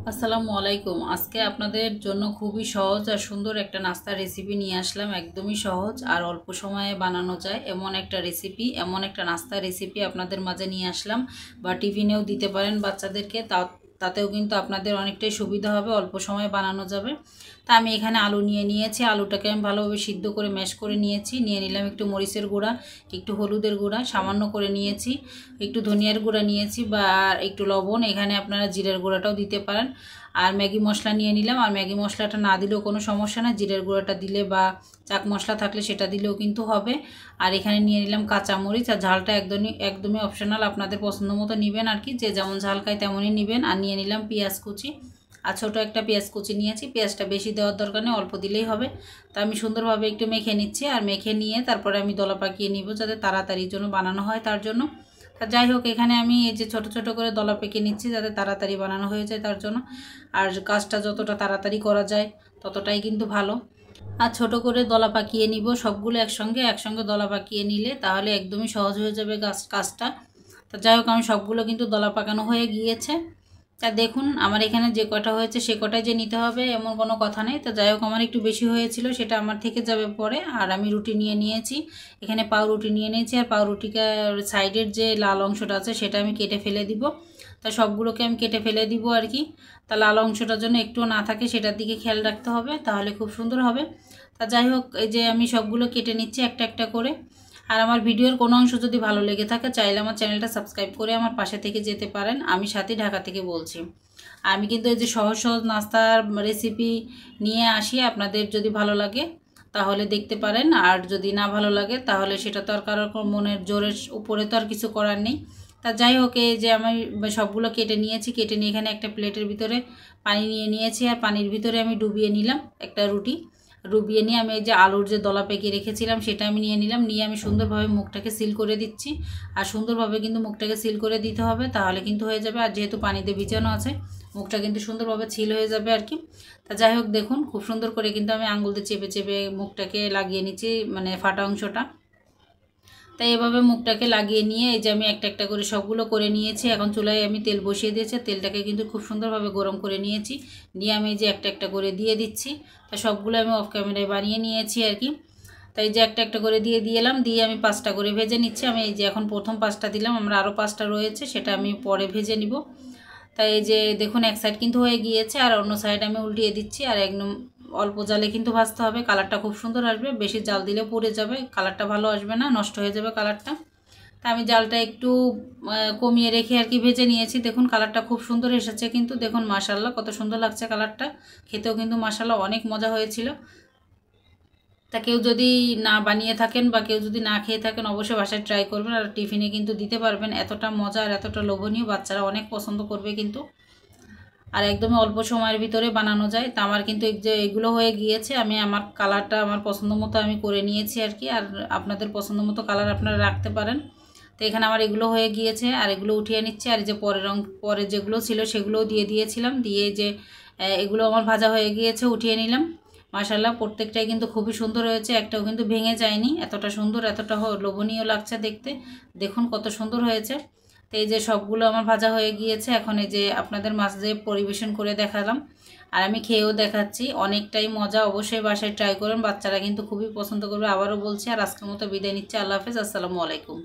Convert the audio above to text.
আসসালামু আলাইকুম। আজকে আপনাদের জন্য খুবই সহজ আর সুন্দর একটা নাস্তার রেসিপি নিয়ে আসলাম। একদমই সহজ আর অল্প সময়ে বানানো যায় এমন একটা রেসিপি, এমন একটা নাস্তার রেসিপি আপনাদের মাঝে নিয়ে আসলাম। বা টিফিনেও দিতে পারেন বাচ্চাদেরকে, তাতেও কিন্তু আপনাদের অনেকটাই সুবিধা হবে, অল্প সময়ে বানানো যাবে। তা আমি এখানে আলু নিয়ে নিয়েছি। আলুটাকে আমি ভালোভাবে সিদ্ধ করে ম্যাশ করে নিয়েছি। নিয়ে নিলাম একটু মরিচের গুঁড়া, একটু হলুদের গুঁড়া সামান্য করে নিয়েছি, একটু ধনিয়ার গুঁড়া নিয়েছি বা একটু লবণ। এখানে আপনারা জিরার গুঁড়াটাও দিতে পারেন। আর ম্যাগি মশলা নিয়ে নিলাম। আর ম্যাগি মশলাটা না দিলেও কোনো সমস্যা না, জিরার গুঁড়াটা দিলে বা চাক মশলা থাকলে সেটা দিলেও কিন্তু হবে। আর এখানে নিয়ে নিলাম কাঁচামরিচ। আর ঝালটা একদমই অপশনাল, আপনাদের পছন্দ মতো নেবেন আর কি, যে যেমন ঝাল খায় তেমনই নেবেন। আর নিয়ে নিলাম পেঁয়াজ কুচি, আর ছোটো একটা পেঁয়াজ কুচি নিয়েছি। পেঁয়াজটা বেশি দেওয়ার দরকার নেই, অল্প দিলেই হবে। তা আমি সুন্দরভাবে একটু মেখে নিচ্ছি। আর মেখে নিয়ে তারপরে আমি দলা পাকিয়ে নিব, যাতে তাড়াতাড়ির জন্য বানানো হয় তার জন্য। তা যাই হোক, এখানে আমি এই যে ছোট ছোট করে দলা পেকে নিচ্ছি, যাতে তাড়াতাড়ি বানানো হয়ে যায় তার জন্য। আর কাজটা যতটা তাড়াতাড়ি করা যায় ততটাই কিন্তু ভালো। আর ছোট করে দলা পাকিয়ে নিব সবগুলো একসঙ্গে দলা পাকিয়ে নিলে তাহলে একদমই সহজ হয়ে যাবে কাজটা। তা যাই হোক, আমি সবগুলো কিন্তু দলা পাকানো হয়ে গিয়েছে। তা দেখুন, আমার এখানে যে কটা হয়েছে সে কটাই যে নিতে হবে এমন কোনো কথা নেই। তো যাই হোক, আমার একটু বেশি হয়েছিল, সেটা আমার থেকে যাবে পরে। আর আমি রুটি নিয়ে নিয়েছি, এখানে পাউরুটি নিয়ে নিয়েছি। আর পাউরুটিকে সাইডের যে লাল অংশটা আছে সেটা আমি কেটে ফেলে দিব। তা সবগুলোকে আমি কেটে ফেলে দিব আর কি। তা লাল অংশটার জন্য একটু না থাকে সেটার দিকে খেয়াল রাখতে হবে, তাহলে খুব সুন্দর হবে। তা যাই হোক, এই যে আমি সবগুলো কেটে নিচ্ছি একটা একটা করে। আর আমার ভিডিওর কোনো অংশ যদি ভালো লেগে থাকে, চাইলে আমার চ্যানেলটা সাবস্ক্রাইব করে আমার পাশে থেকে যেতে পারেন। আমি সাথে ঢাকা থেকে বলছি। আমি কিন্তু এই যে সহজ সহজ নাস্তার রেসিপি নিয়ে আসি, আপনাদের যদি ভালো লাগে তাহলে দেখতে পারেন। আর যদি না ভালো লাগে তাহলে সেটা তো আর কারোর মনের জোরের উপরে তো আর কিছু করার নেই। তা যাই হোক, এই যে আমি সবগুলো কেটে নিয়েছি। কেটে নিয়ে এখানে একটা প্লেটের ভিতরে পানি নিয়ে নিয়েছি। আর পানির ভিতরে আমি ডুবিয়ে নিলাম একটা রুটি। ডুবিয়ে নিয়ে আমি এই যে আলুর যে দলা পেকে রেখেছিলাম সেটা আমি নিয়ে নিলাম। নিয়ে আমি সুন্দরভাবে মুখটাকে সিল করে দিচ্ছি। আর সুন্দরভাবে কিন্তু মুখটাকে সিল করে দিতে হবে, তাহলে কিন্তু হয়ে যাবে। আর যেহেতু পানিতে ভিজানো আছে, মুখটা কিন্তু সুন্দরভাবে ছিল হয়ে যাবে আর কি। তা যাই হোক, দেখুন খুব সুন্দর করে কিন্তু আমি আঙুল দিয়ে চেপে চেপে মুখটাকে লাগিয়ে নিচ্ছি, মানে ফাটা অংশটা। তাই এভাবে মুখটাকে লাগিয়ে নিয়ে এই যে আমি একটা একটা করে সবগুলো করে নিয়েছি। এখন চুলায় আমি তেল বসিয়ে দিয়েছি, তেলটাকে কিন্তু খুব সুন্দরভাবে গরম করে নিয়েছি। নিয়ে আমি এই যে একটা একটা করে দিয়ে দিচ্ছি। তা সবগুলো আমি অফ ক্যামেরায় বানিয়ে নিয়েছি আর কি। তাই যে একটা একটা করে দিয়ে দিলাম, দিয়ে আমি 5টা করে ভেজে নিচ্ছি। আমি এই যে এখন প্রথম 5টা দিলাম, আমরা আরও 5টা রয়েছে, সেটা আমি পরে ভেজে নিব। তাই এই যে দেখুন, এক সাইড কিন্তু হয়ে গিয়েছে, আর অন্য সাইড আমি উল্টিয়ে দিচ্ছি। আর একদম অল্প জালে কিন্তু ভাজতে হবে, কালারটা খুব সুন্দর আসবে। বেশি জাল দিলে পুড়ে যাবে, কালারটা ভালো আসবে না, নষ্ট হয়ে যাবে কালারটা। তা আমি জালটা একটু কমিয়ে রেখে আর কি ভেজে নিয়েছি। দেখুন কালারটা খুব সুন্দর এসেছে কিন্তু, দেখুন মাশাআল্লাহ কত সুন্দর লাগছে কালারটা। খেতেও কিন্তু মাশাআল্লাহ অনেক মজা হয়েছিল। তা কেউ যদি না বানিয়ে থাকেন বা কেউ যদি না খেয়ে থাকেন, অবশ্যই বাসায় ট্রাই করবেন। আর টিফিনে কিন্তু দিতে পারবেন, এতটা মজা আর এতটা লোভনীয়, বাচ্চারা অনেক পছন্দ করবে কিন্তু। আর একদমই অল্প সময়ের ভিতরে বানানো যায়। তা আমার কিন্তু যে এগুলো হয়ে গিয়েছে, আমি আমার কালারটা আমার পছন্দ মতো আমি করে নিয়েছি আর কি। আর আপনাদের পছন্দ মতো কালার আপনারা রাখতে পারেন। তো এখানে আমার এগুলো হয়ে গিয়েছে, আর এগুলো উঠিয়ে নিচ্ছে। আর যে পরে যেগুলো ছিল সেগুলোও দিয়ে দিয়েছিলাম, দিয়ে যে এগুলো আমার ভাজা হয়ে গিয়েছে, উঠিয়ে নিলাম। মাশাআল্লাহ প্রত্যেকটাই কিন্তু খুবই সুন্দর হয়েছে, একটাও কিন্তু ভেঙে যায়নি। এতটা সুন্দর, এতটা লোভনীয় লাগছে দেখতে। দেখুন কত সুন্দর হয়েছে। তো এই যে সবগুলো আমার ভাজা হয়ে গিয়েছে, এখন এই যে আপনাদের মাঝে পরিবেশন করে দেখালাম। আর আমি খেয়েও দেখাচ্ছি, অনেকটাই মজা। অবশ্যই বাসায় ট্রাই করেন, বাচ্চারা কিন্তু খুবই পছন্দ করবে। আবারও বলছি, আর আজকের মতো বিদায় নিচ্ছি। আল্লাহ হাফেজ, আসসালামু আলাইকুম।